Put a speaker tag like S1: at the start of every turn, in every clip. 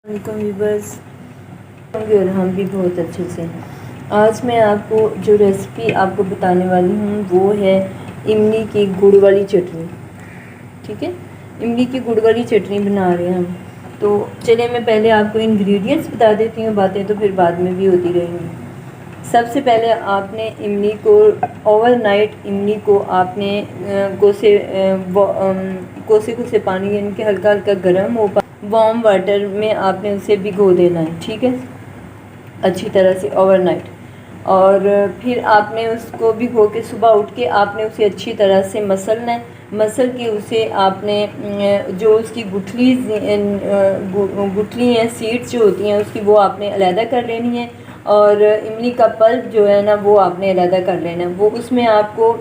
S1: Welcome viewers होंगे और हम भी बहुत अच्छे से हैं। आज मैं आपको जो रेसिपी आपको बताने वाली हूँ वो है इमली की गुड़ वाली चटनी। ठीक है, इमली की गुड़ वाली चटनी बना रहे हैं हम। तो चलिए मैं पहले आपको इंग्रेडिएंट्स बता देती हूँ, बातें तो फिर बाद में भी होती रहेंगी। सबसे पहले आपने इमली को ओवरनाइट इमली को आपने कोसे पानी यानी कि हल्का हल्का गर्म हो वार्म वाटर में आपने उसे भिगो देना है। ठीक है, अच्छी तरह से ओवरनाइट। और फिर आपने उसको भिगो के सुबह उठ के आपने उसे अच्छी तरह से मसलना है। मसल के उसे आपने जो उसकी गुठली हैं, सीड्स जो होती हैं उसकी, वो आपने अलहदा कर लेनी है। और इमली का पल्प जो है ना वो आपने अलहदा कर लेना है। वो उसमें आपको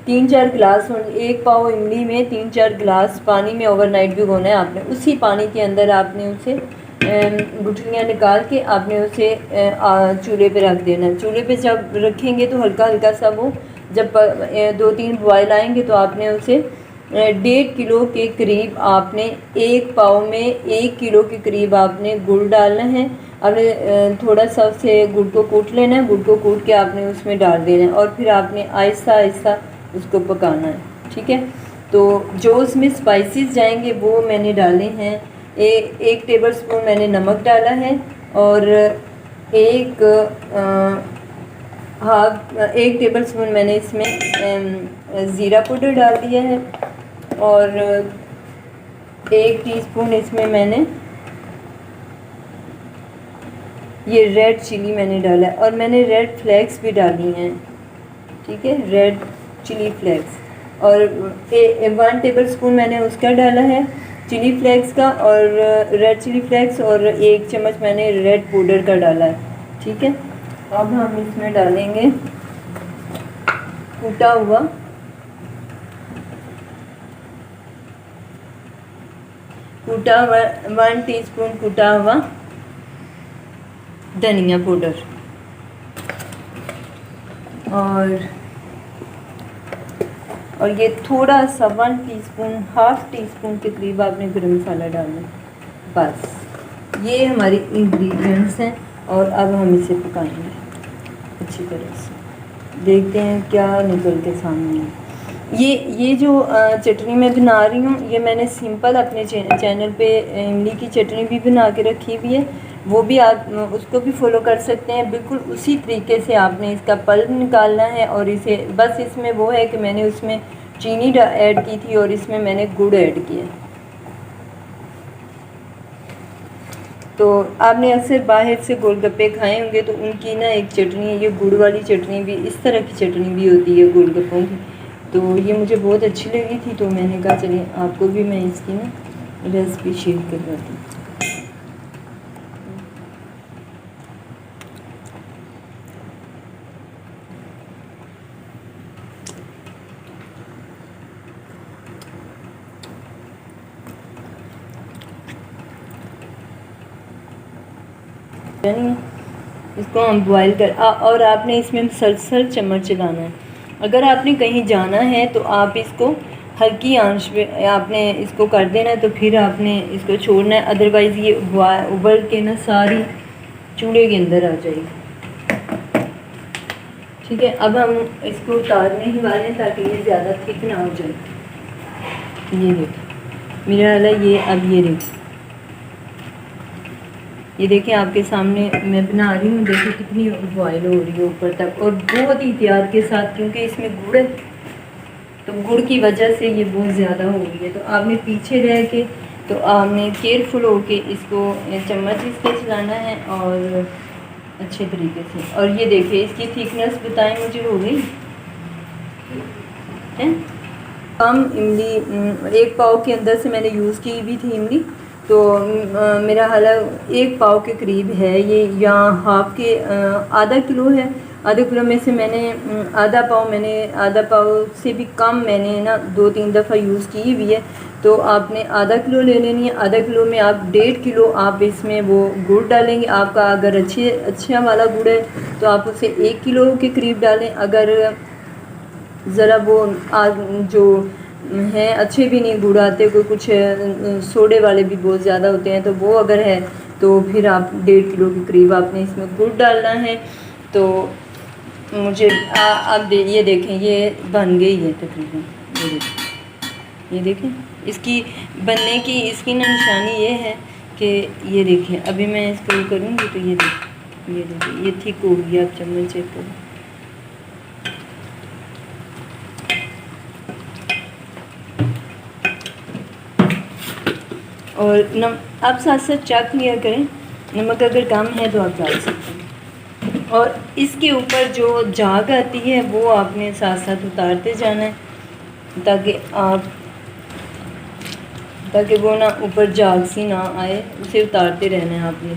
S1: 3-4 गिलास, एक पाव इमली में 3-4 गिलास पानी में ओवरनाइट भिगोना है आपने। उसी पानी के अंदर आपने उसे गुठलियाँ निकाल के आपने उसे चूल्हे पे रख देना है। चूल्हे पे जब रखेंगे तो हल्का हल्का सा वो जब 2-3 बॉयल आएंगे तो आपने उसे 1.5 किलो के करीब आपने, एक पाव में 1 किलो के करीब आपने गुड़ डालना है। आपने थोड़ा सा उसे गुड़ को कूट लेना है। गुड़ को कूट के आपने उसमें डाल देना है और फिर आपने आहिस्ता आहिस्ता उसको पकाना है। ठीक है, तो जो उसमें स्पाइसेस जाएंगे वो मैंने डाले हैं। 1 टेबल स्पून मैंने नमक डाला है और 1 टेबल स्पून मैंने इसमें ज़ीरा पाउडर डाल दिया है और 1 टीस्पून इसमें मैंने ये रेड चिली मैंने डाला है और मैंने रेड फ्लेक्स भी डाली हैं। ठीक है, रेड चिली फ्लेक्स और 1 टेबल स्पून मैंने उसका डाला है, चिली फ्लेक्स का, और रेड चिली फ्लेक्स, और 1 चम्मच मैंने रेड पाउडर का डाला है। ठीक है, अब हम इसमें डालेंगे कूटा हुआ कूटा हुआ 1 टीस्पून कूटा हुआ धनिया पाउडर और ये थोड़ा सा 1 टीस्पून, हाफ टी स्पून के करीब आपने गरम मसाला डालना है। बस ये हमारी इंग्रेडिएंट्स हैं और अब हम इसे पकाएंगे अच्छी तरह से। देखते हैं क्या निकल के सामने है। ये जो चटनी मैं बना रही हूँ ये मैंने सिंपल अपने चैनल पे इमली की चटनी भी बना के रखी हुई है, वो भी आप उसको भी फॉलो कर सकते हैं। बिल्कुल उसी तरीके से आपने इसका पल्प निकालना है और इसे बस इसमें वो है कि मैंने उसमें चीनी ऐड की थी और इसमें मैंने गुड़ ऐड किया। तो आपने अक्सर बाहर से गोलगप्पे खाए होंगे तो उनकी ना एक चटनी है, ये गुड़ वाली चटनी भी, इस तरह की चटनी भी होती है गोलगप्पों की। तो ये मुझे बहुत अच्छी लगी थी तो मैंने कहा चलिए आपको भी मैं इसकी ना रेसिपी शेयर करवाती हूँ। इसको हम बॉईल कर और आपने इसमें मुसलसल चम्मच चलाना है। अगर आपने कहीं जाना है तो आप इसको हल्की आंच पे आपने इसको कर देना है, तो फिर आपने इसको छोड़ना है, अदरवाइज़ ये उबल के ना सारी चूल्हे के अंदर आ जाएगी। ठीक है, अब हम इसको उतारने ही वाले हैं ताकि ये ज़्यादा थिक ना हो जाए। ये देखिए मेरा वाला ये देखिए आपके सामने मैं बना रही हूँ। देखिए कितनी बॉयल हो रही है ऊपर तक और बहुत ही एहतियात के साथ, क्योंकि इसमें गुड़ है तो गुड़ की वजह से ये बहुत ज़्यादा हो रही है। तो आपने पीछे रह के, तो आपने केयरफुल हो के इसको चम्मच इससे चलाना है और अच्छे तरीके से। और ये देखिए इसकी थिकनेस बताएं मुझे, हो गई है कम इमली। 1 पाव के अंदर से मैंने यूज़ की भी थी इमली, तो मेरा हालांकि 1 पाव के करीब है ये, या हाफ के आधा किलो है। आधा किलो में से मैंने आधा पाव से भी कम मैंने ना 2-3 दफ़ा यूज़ की हुई है। तो आपने आधा किलो ले लेनी है। आधा किलो में आप 1.5 किलो आप इसमें वो गुड़ डालेंगे। आपका अगर अच्छा वाला गुड़ है तो आप उसे 1 किलो के करीब डालें। अगर ज़रा वो जो हैं अच्छे भी नहीं गुड़ आते, कोई कुछ सोडे वाले भी बहुत ज़्यादा होते हैं। तो वो अगर है तो फिर आप 1.5 किलो के करीब आपने इसमें गुड़ डालना है। तो मुझे आप ये देखें, ये बन गई है तकरीबन। ये देखें इसकी बनने की इसकी ना निशानी ये है कि ये देखें, अभी मैं इसको करूँगी तो ये देखिए ये ठीक हो गया। आप चम्मच चेक करें, और आप साथ साथ चेक लिया करें, नमक अगर कम है तो आप डाल सकते हैं। और इसके ऊपर जो झाग आती है वो आपने साथ साथ उतारते जाना है, ताकि वो ना ऊपर झाग सी ना आए, उसे उतारते रहना है आपने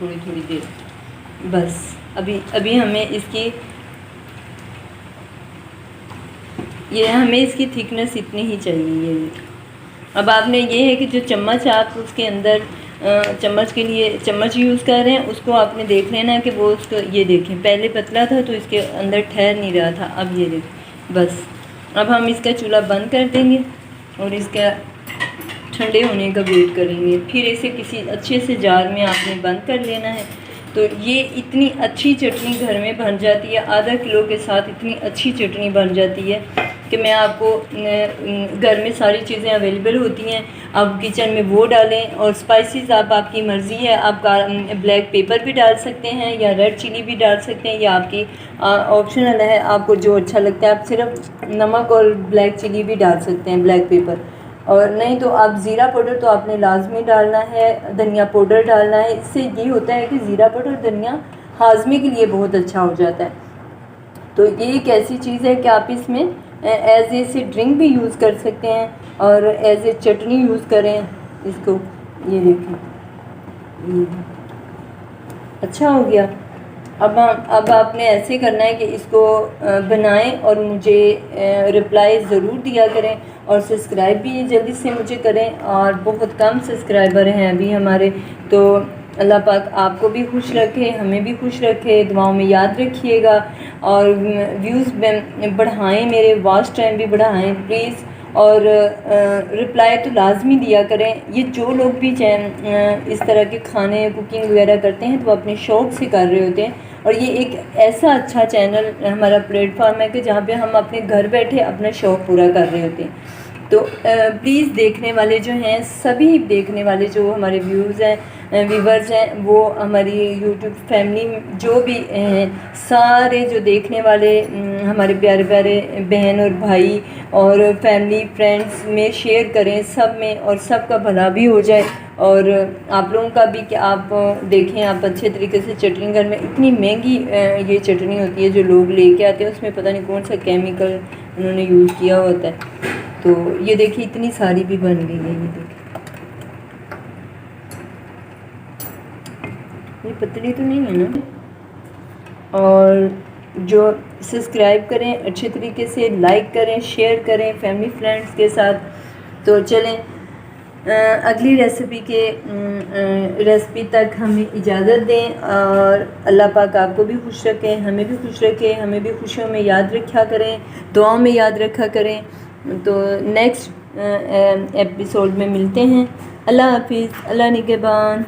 S1: थोड़ी देर। बस अभी हमें इसकी थिकनेस इतनी ही चाहिए। ये अब आपने ये है कि जो चम्मच आप उसके अंदर चम्मच के लिए चम्मच यूज़ कर रहे हैं, उसको आपने देख लेना है कि वो उसको, ये देखें पहले पतला था तो इसके अंदर ठहर नहीं रहा था, अब ये देखें। बस अब हम इसका चूल्हा बंद कर देंगे और इसका ठंडे होने का वेट करेंगे। फिर इसे किसी अच्छे से जार में आपने बंद कर लेना है। तो ये इतनी अच्छी चटनी घर में बन जाती है, आधा किलो के साथ इतनी अच्छी चटनी बन जाती है कि मैं आपको, घर में सारी चीज़ें अवेलेबल होती हैं, आप किचन में वो डालें। और स्पाइसेस आपकी मर्ज़ी है, आप ब्लैक पेपर भी डाल सकते हैं या रेड चिली भी डाल सकते हैं, या आपकी ऑप्शनल है, आपको जो अच्छा लगता है। आप सिर्फ नमक और ब्लैक चिली भी डाल सकते हैं, ब्लैक पेपर। और नहीं तो आप ज़ीरा पाउडर तो आपने लाजमी डालना है, धनिया पाउडर डालना है। इससे ये होता है कि ज़ीरा पाउडर धनिया हाजमे के लिए बहुत अच्छा हो जाता है। तो ये एक ऐसी चीज़ है कि आप इसमें एज ए ड्रिंक भी यूज़ कर सकते हैं और एज ए चटनी यूज़ करें इसको। ये देखें, ये अच्छा हो गया। अब आपने ऐसे करना है कि इसको बनाएं और मुझे रिप्लाई ज़रूर दिया करें, और सब्सक्राइब भी जल्दी से मुझे करें। और बहुत कम सब्सक्राइबर हैं अभी हमारे, तो अल्लाह पाक आपको भी खुश रखे, हमें भी खुश रखे, दुआओं में याद रखिएगा। और व्यूज़ बढ़ाएं, मेरे वॉच टाइम भी बढ़ाएं प्लीज़। और रिप्लाई तो लाजमी दिया करें। ये जो लोग भी इस तरह के खाने कुकिंग वगैरह करते हैं तो अपने शौक़ से कर रहे होते हैं, और ये एक ऐसा अच्छा चैनल हमारा प्लेटफॉर्म है कि जहाँ पे हम अपने घर बैठे अपना शौक़ पूरा कर रहे होते हैं। तो प्लीज़ देखने वाले जो हैं, सभी देखने वाले जो हमारे व्यूज़ हैं, व्यूवर्स हैं, वो हमारी यूट्यूब फैमिली जो भी हैं, सारे जो देखने वाले हमारे प्यारे प्यारे बहन और भाई और फैमिली फ्रेंड्स में शेयर करें सब में, और सबका भला भी हो जाए। और आप लोगों का भी कि आप देखें, आप अच्छे तरीके से चटनी, घर में इतनी महंगी ये चटनी होती है जो लोग लेके आते हैं, उसमें पता नहीं कौन सा केमिकल उन्होंने यूज़ किया होता है। तो ये देखिए इतनी सारी भी बन गई है। ये देखिए, ये पतली तो नहीं है ना। और जो सब्सक्राइब करें, अच्छे तरीके से लाइक करें, शेयर करें फैमिली फ्रेंड्स के साथ। तो चलें अगली रेसिपी तक हमें इजाज़त दें, और अल्लाह पाक आपको भी खुश रखें, हमें भी खुश रखें, हमें भी खुशियों में याद रखा करें, दुआओं में याद रखा करें। तो नेक्स्ट एपिसोड में मिलते हैं। अल्लाह हाफिज़, अल्लाह निगहबान।